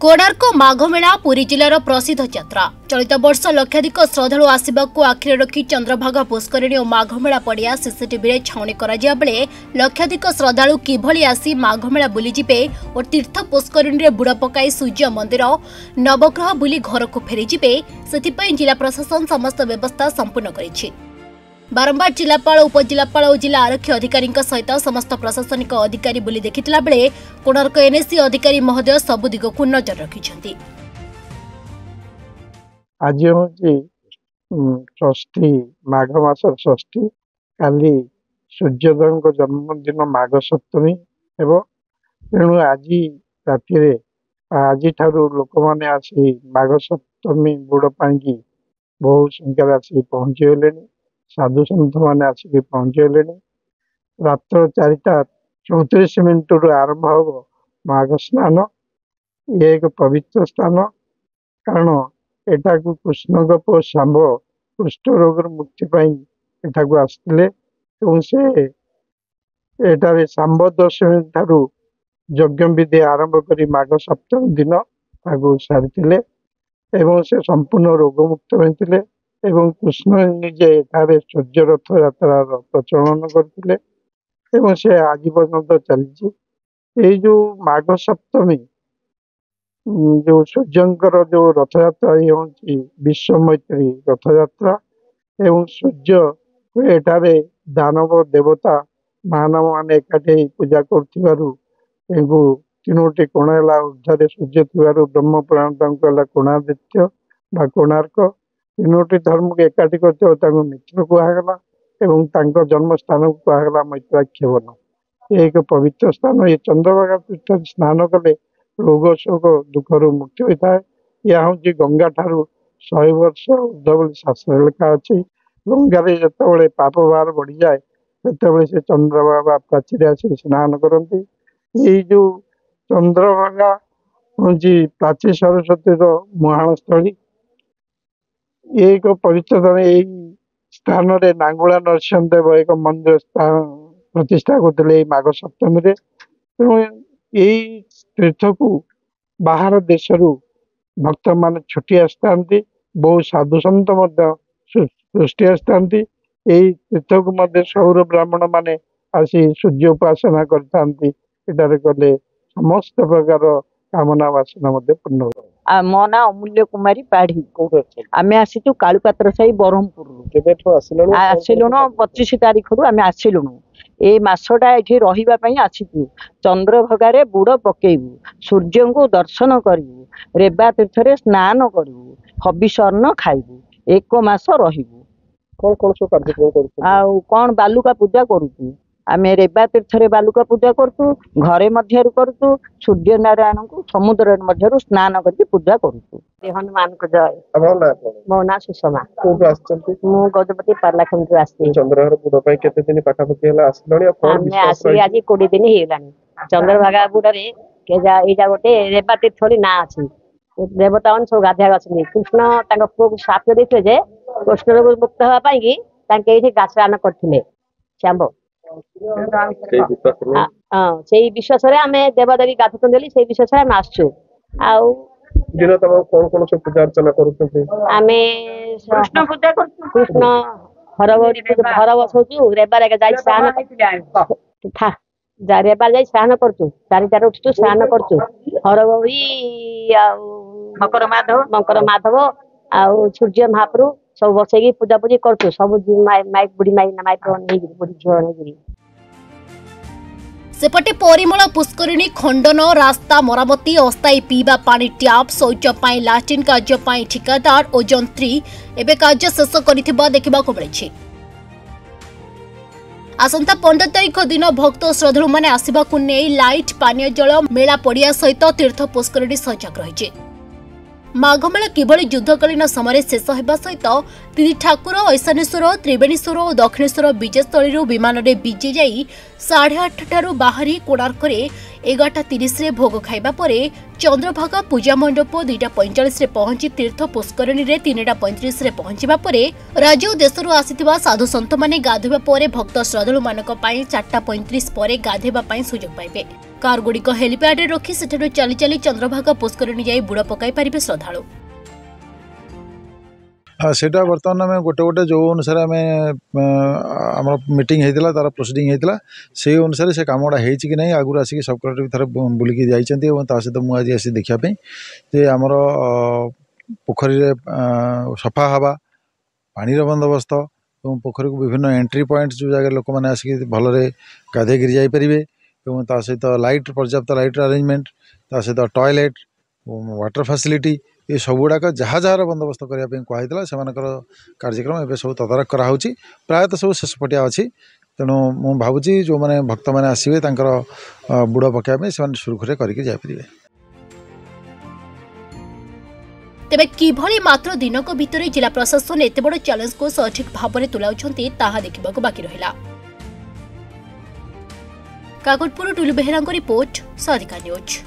कोणार्क माघमेला पुरी जिलार प्रसिद्ध यात्रा चलित वर्ष लक्षाधिक श्रद्धालु आसवाक आखिरे रखी चंद्रभागा पुष्करिणी और माघमेला पड़िया सीसीटीवी छाउणी करा बेले लक्षाधिक श्रद्धालु किभली आसी माघमेला बुलीजे और तीर्थ पुष्करिणी बुड़ पकाई सूर्य मंदिर नवग्रह बुली घर को फेरीजे से जिला प्रशासन समस्त व्यवस्था संपूर्ण करिछि। बारंबार जिलापाल उपजिलापाल और जिला आरक्षी अधिकारी सहित समस्त प्रशासनिक अधिकारी बुली देखिथिला बेले कोणार्क एनएससी अधिकारी महोदय सबु दिग को नजर रखिछन्ति। आज हूँ षष्ठी माघ मास षष्ठी काली सूर्योदय जन्मदिन माघ सप्तमी एवं तेणु आज राति आज लोक मैंने आसी माघ सप्तमी बुड़ पाई बहु संख्या आसिक पहुँचीगले साधु सन्थ मैंने आसिक पहुँचीगले रात्र 4:34 रु आरंभ हम माघ स्नान। ये एक पवित्र स्थान कारण एटा को कृष्ण गप सांब कुष्ठ रोग मुक्ति एटा को आसते से एटारे सांब दशमी ठारू यज्ञ विधि आरंभ कर माघ सप्तमी दिन सारी से संपूर्ण रोग मुक्त होते एवं कृष्ण निजे एठारे सूर्य रथ यात्रा प्रचलन करते से आज पर्यंत चली जो माघ सप्तमी जो सूर्यंकर जो रथ यात्रा ये हूँ विश्व मैत्री रथ यात्रा एवं सूर्य एठारे दानव देवता मानव मान एकाठी पूजा कर तीनोटी कोण है ऊर्धे सूर्य थी ब्रह्म पुराण कोणादित्य बा कोणार्क तीनोटी धर्म को एकाठी कर मित्र कहगला एवं जन्म स्थान को कहगला मैत्राक्षवन। ये एक पवित्र स्थान ये चंद्रभागा तीर्थ स्नान कले रोग शोक दुखर मुक्ति होता है। यह हूँ गंगा ठारू 100 वर्ष ऊर्ध शास्त्र लेखा अच्छी गंगारे जिते पाप भार बढ़ी जाए से चंद्रभागा प्राचीर आसी स्नान करती। ये जो चंद्रभागा हूँ प्राची सरस्वती मुहाण स्थली एक पवित्र स्थान। यही स्थान नांगुला नरसिंहदेव एक मंदिर स्थान प्रतिष्ठा करते माघ सप्तमी तेणु यही तीर्थ को बाहर देशरू भक्त मान छुट्टी आसता बहु साधु सन्त सृष्टि आसता तीर्थ को सौर ब्राह्मण माने आसी सूर्य उपासना करते कले समस्त प्रकार कामना वासना पूर्ण हो। मो ना अमूल्य कुमारी पाढ़ी आम आसीचु कालुपात्र साही ब्रह्मपुर आसिलुण 25 तारीख रू आम आसिलुण ए मासटा ये रही आसीचु चंद्रभागारे बुड़ पकेबू सूर्य को दर्शन करू रेबा तीर्थ स्नान करू हबिषर्ण खाइबू 1 मास रहिबू कौन बालुका पूजा करूँ आम रेबा तीर्थ बालुका पूजा करूँ घरे मध्य करूँ सूर्य नारायण को समुद्र मध्य स्नान करके पूजा करूँ। हनुमान को जय। मो ना सुषमा मु गजपति पार्लाखंड आसी आज 20 दिन हो चंद्रभागा बुड़े यहाँ गोटे रेबा तीर्थ ना अच्छी देवता मान सब गाधिया कृष्ण पुओ को साप देते कृष्ण रोग मुक्त होगापाई गाछान करते श्याम से विश्वास आम देवदेवी गाधुन से विश्वास आम आसु कृष्ण पूजा कृष्ण हर बसु रेबार रेबार जा स्नान करूँ 4 उठू स्नान करूँ हर गौरी मकर माधव आउ सूर्य महाप्रभु सब बसैकी पूजा पूजी करूँ सब माइक बुढ़ी माइक बुढ़ी झील सेपटे परिमल पुष्करिणी खंडन रास्ता मरामती अस्थायी पीवा पानी ट्याप शौच लाट्रिन कार्य ठिकादार और जंत्री एवं कार्य शेष कर देखा मिली। आसंता 15 तारीख दिन भक्त श्रद्धालु माने आसवाक नहीं लाइट पानीय जल मेला पड़िया सहित तीर्थ पुष्करिणी सजग रही। माघमेला किभली युद्धकालीन समय शेष होगा सहित 3 ठाकुर ऐशानेश्वर त्रिवेणीश्वर और दक्षिणेश्वर विजेस्थली विमान में विजे जा 8:30 बाहरी कोणार्क 11:30 भोग खाइबा परे चंद्रभागा पूजा मंडप 2:45 पहुंची तीर्थ पुष्करणी रे 3:35 पहुंचवा परे राज्य और देशर आसिथिबा साधु संत माने गाधोबा परे भक्त श्रद्धालु मानक पई 4:35 परे गाधेबा पई सुजोग पाइबे। कार गुड़िक हेलीपैड रे रखी सेठारु चली चली चंद्रभागा पुष्करणी जाई बुड़ पकाई पारिबे श्रद्धालु। हाँ सेटा बर्तमान आम गोटे गोटे जो अनुसार आम आम मीटिंग होता तार प्रोसीडिंग होता से अनुसार से कम गुड़ा कि नहीं आगुरी आसिक सब कलेक्टर भी थर बुलिकी जाइए और सहित मुझे आसी देखापी जे आमर पोखरी सफा हवा पानी बंदोबस्त और पोखरी को विभिन्न एंट्री पॉइंट जो जगह लोक मैंने आसिक भलरे गाधेकि जापरें और सहित लाइट पर्याप्त लाइट अरेंजमेंट सहित टॉयलेट वाटर फैसिलिटी ये सबुड़ाक जहाँ जहाँ बंदोबस्त करने कहला से कार्यक्रम एवं सब तदारख कराऊँच प्रायतः सब शेष पटिया अच्छी तेणु मु भावुँ जो मैंने भक्त मैंने आसवे बुड़ पकाइबे से सुरखुरे करके जापरें। तेबे किभली मात्र दिनक भितर जिला प्रशासन एते बड़ चैलेंज को सठिक भाव में तुलाउछंती ताहा देखिबाकू बाकी रहिला। काकटपुर टुलु बेहेरांको रिपोर्ट साधिका न्यूज।